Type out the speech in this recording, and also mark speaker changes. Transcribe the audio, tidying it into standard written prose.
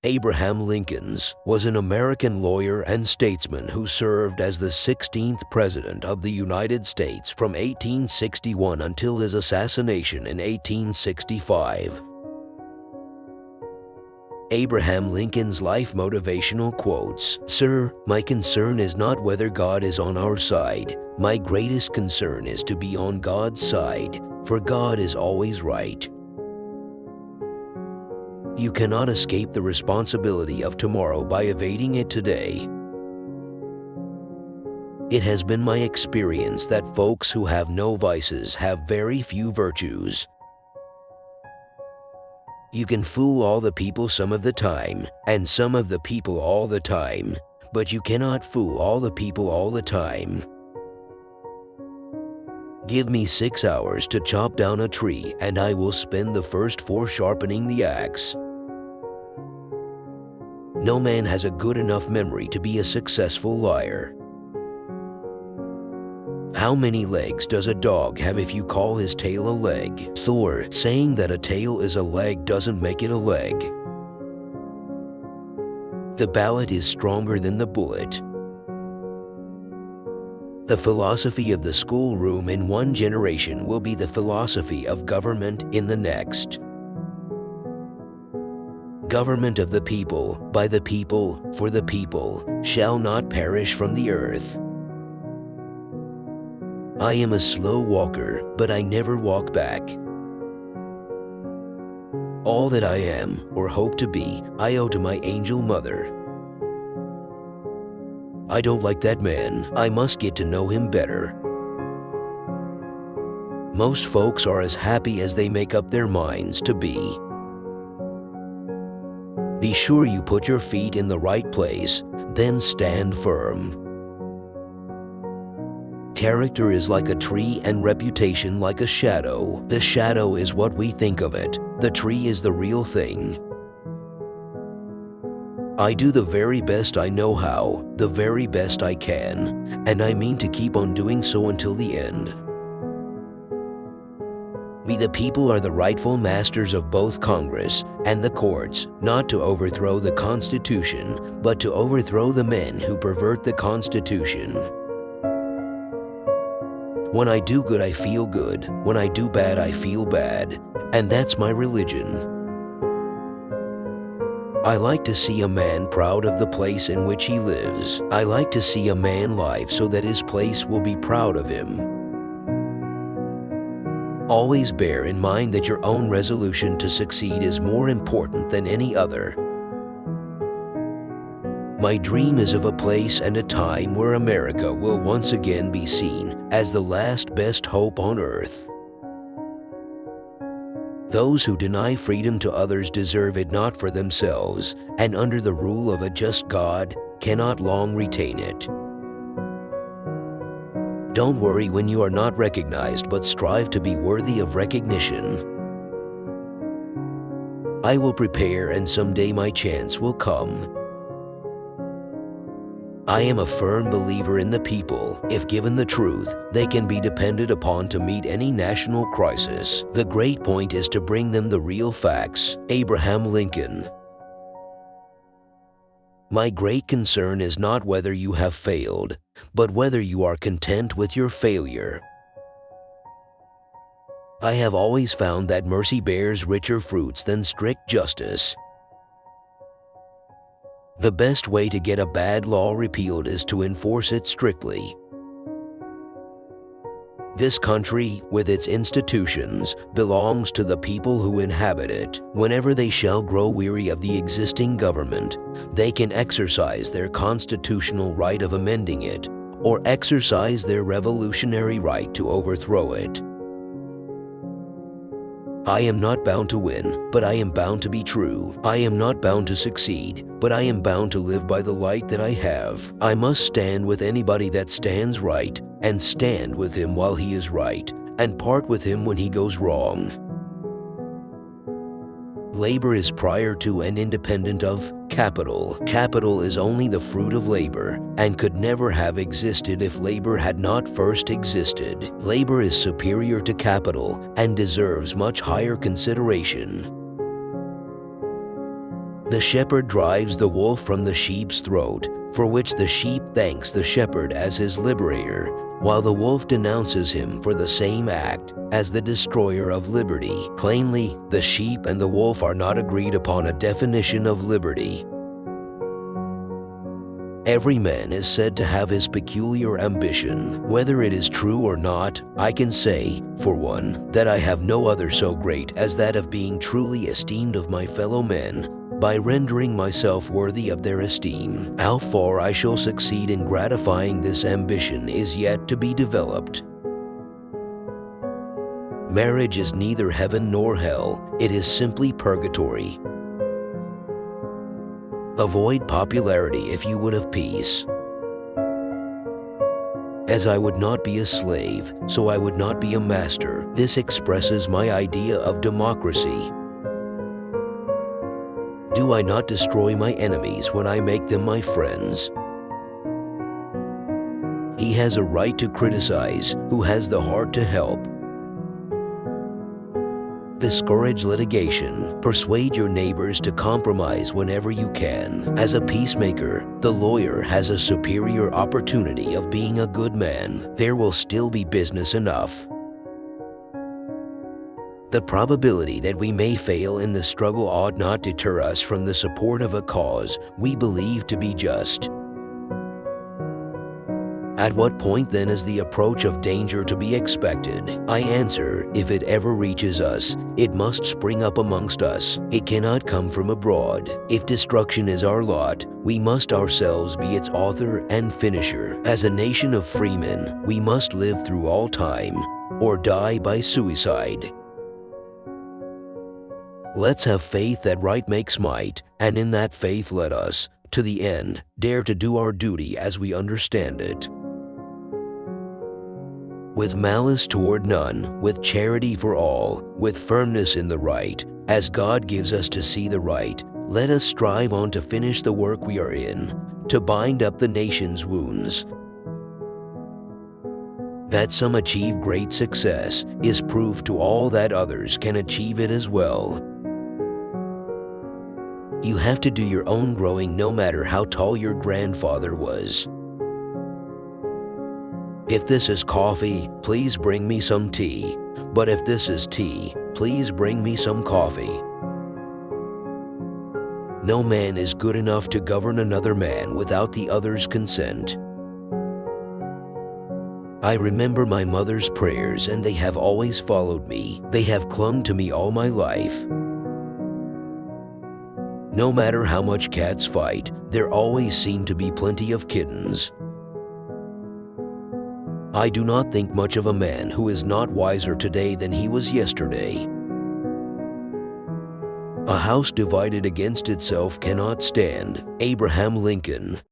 Speaker 1: Abraham Lincoln was an American lawyer and statesman who served as the 16th President of the United States from 1861 until his assassination in 1865. Abraham Lincoln's life motivational quotes. Sir, my concern is not whether God is on our side. My greatest concern is to be on God's side, for God is always right. You cannot escape the responsibility of tomorrow by evading it today. It has been my experience that folks who have no vices have very few virtues. You can fool all the people some of the time, and some of the people all the time, but you cannot fool all the people all the time. Give me 6 hours to chop down a tree, and I will spend the first 4 sharpening the axe. No man has a good enough memory to be a successful liar. How many legs does a dog have if you call his tail a leg? Thor, saying that a tail is a leg doesn't make it a leg. The ballot is stronger than the bullet. The philosophy of the schoolroom in one generation will be the philosophy of government in the next. Government of the people, by the people, for the people, shall not perish from the earth. I am a slow walker, but I never walk back. All that I am, or hope to be, I owe to my angel mother. I don't like that man. I must get to know him better. Most folks are as happy as they make up their minds to be. Be sure you put your feet in the right place, then stand firm. Character is like a tree and reputation like a shadow. The shadow is what we think of it. The tree is the real thing. I do the very best I know how, the very best I can, and I mean to keep on doing so until the end. We the people are the rightful masters of both Congress and the courts, not to overthrow the Constitution, but to overthrow the men who pervert the Constitution. When I do good, I feel good. When I do bad, I feel bad. And that's my religion. I like to see a man proud of the place in which he lives. I like to see a man live so that his place will be proud of him. Always bear in mind that your own resolution to succeed is more important than any other. My dream is of a place and a time where America will once again be seen as the last best hope on earth. Those who deny freedom to others deserve it not for themselves, and under the rule of a just God cannot long retain it. Don't worry when you are not recognized, but strive to be worthy of recognition. I will prepare, and someday my chance will come. I am a firm believer in the people. If given the truth, they can be depended upon to meet any national crisis. The great point is to bring them the real facts. Abraham Lincoln. My great concern is not whether you have failed, but whether you are content with your failure. I have always found that mercy bears richer fruits than strict justice. The best way to get a bad law repealed is to enforce it strictly. This country, with its institutions, belongs to the people who inhabit it. Whenever they shall grow weary of the existing government, they can exercise their constitutional right of amending it, or exercise their revolutionary right to overthrow it. I am not bound to win, but I am bound to be true. I am not bound to succeed, but I am bound to live by the light that I have. I must stand with anybody that stands right, and stand with him while he is right, and part with him when he goes wrong. Labor is prior to and independent of capital. Capital is only the fruit of labor, and could never have existed if labor had not first existed. Labor is superior to capital and deserves much higher consideration. The shepherd drives the wolf from the sheep's throat, for which the sheep thanks the shepherd as his liberator, while the wolf denounces him for the same act as the destroyer of liberty. Plainly, the sheep and the wolf are not agreed upon a definition of liberty. Every man is said to have his peculiar ambition. Whether it is true or not, I can say, for one, that I have no other so great as that of being truly esteemed of my fellow men, by rendering myself worthy of their esteem. How far I shall succeed in gratifying this ambition is yet to be developed. Marriage is neither heaven nor hell, it is simply purgatory. Avoid popularity if you would have peace. As I would not be a slave, so I would not be a master. This expresses my idea of democracy. Do I not destroy my enemies when I make them my friends? He has a right to criticize who has the heart to help. Discourage litigation. Persuade your neighbors to compromise whenever you can. As a peacemaker, the lawyer has a superior opportunity of being a good man. There will still be business enough. The probability that we may fail in the struggle ought not deter us from the support of a cause we believe to be just. At what point then is the approach of danger to be expected? I answer, if it ever reaches us, it must spring up amongst us. It cannot come from abroad. If destruction is our lot, we must ourselves be its author and finisher. As a nation of freemen, we must live through all time, or die by suicide. Let's have faith that right makes might, and in that faith let us, to the end, dare to do our duty as we understand it. With malice toward none, with charity for all, with firmness in the right, as God gives us to see the right, let us strive on to finish the work we are in, to bind up the nation's wounds. That some achieve great success is proof to all that others can achieve it as well. You have to do your own growing no matter how tall your grandfather was. If this is coffee, please bring me some tea. But if this is tea, please bring me some coffee. No man is good enough to govern another man without the other's consent. I remember my mother's prayers, and they have always followed me. They have clung to me all my life. No matter how much cats fight, there always seem to be plenty of kittens. I do not think much of a man who is not wiser today than he was yesterday. A house divided against itself cannot stand. Abraham Lincoln.